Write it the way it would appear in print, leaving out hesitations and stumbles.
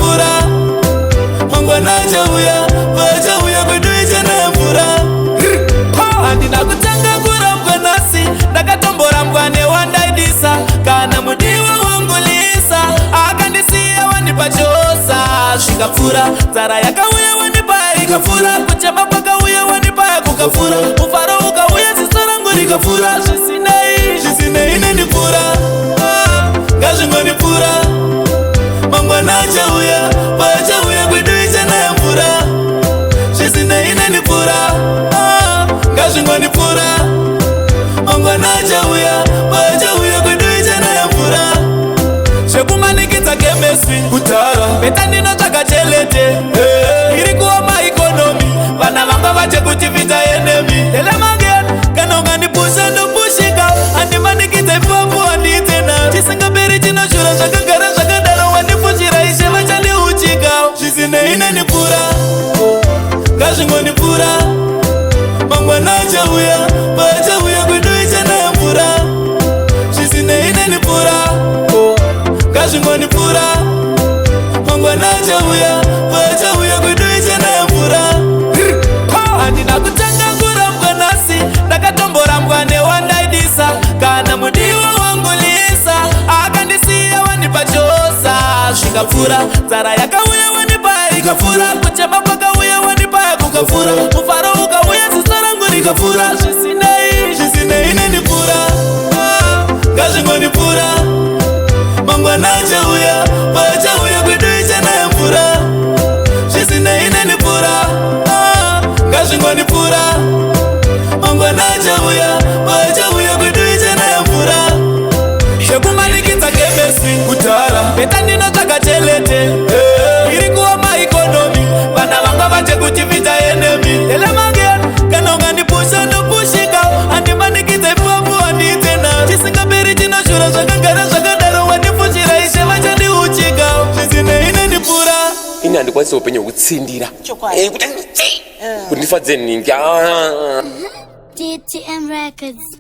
pura. Mangwana chauya, vachauya kwedu ichena mvura. Handina kutanga kurambwa nasi, ndakatombora mgwane wandaidisa. Kana mudiwa wangulisa, akandisiya wanipa chosa. Zvikapfura, nzara yakauya wanipa ikapfura. Kuchema kwakauya wanipa kukapfura. Mufaro ukauya ziso rangu rikapfura. Zvisinei neni pura, ngazvingoni pura. Mangwana chauya, vachauya kwedu ichena mvura. Zvisinei neni pura, ngazvingoni pura. Mangwana chauya, vachauya kwedu ichena mvura. Zvekumanikidza chemistry kutara, beta ndinotsvaga chelete. Iri kuoma ikonomi, vana vanga vachekutivita enemy. Telemangen, kana ungandipusha ndopushika. Handimanikidza ipapo handitena. Chisingaperi chinoshura zvakagara zvakadaro. Wandifushira ishe vachandiuchika. Zvisinei neni pura, ngazvingoni pura. Mangwana chauya, vachauya kwedu ichena mvura. Zvisinei neni pura, ngazvingoni pura. Mangwana chauya, vachauya kwedu ichena mvura. Handina kutanga kurambwa nasi, ndakatombora mgwane wandaidisa. Kana mudiwa wangulisa, akandisiya wanipa chosa. Zvikapfura, nzara yakauya wanipa ikapfura. Kuchema kwakauya wanipa kukapfura. Mufaro ukauya ziso rangu rikapfura. Zvisinei neni pura, ngazvingoni pura. Mangwana chauya, vachauya kwedu ichena mvura. Zvisinei neni pura, ngazvingoni pura. Mangwana chauya, vachauya kwedu ichena mvura. Zvekumanikidza chemistry kutara, beta ndinotsvaga chelete. Iri kuoma ikonomi, vana vanga vachekutivita enemy. Telemangen, kana ungandipusha ndopushika. Handimanikidza ipapo handitena. Chisingaperi chinoshura zvakagara zvakadaro. Wandifushira ishe vachandiuchika. Zvisinei neni pura. Ini handikwanisa upenyu hwekutsindira kuti ndifadze ningi. DTM Records.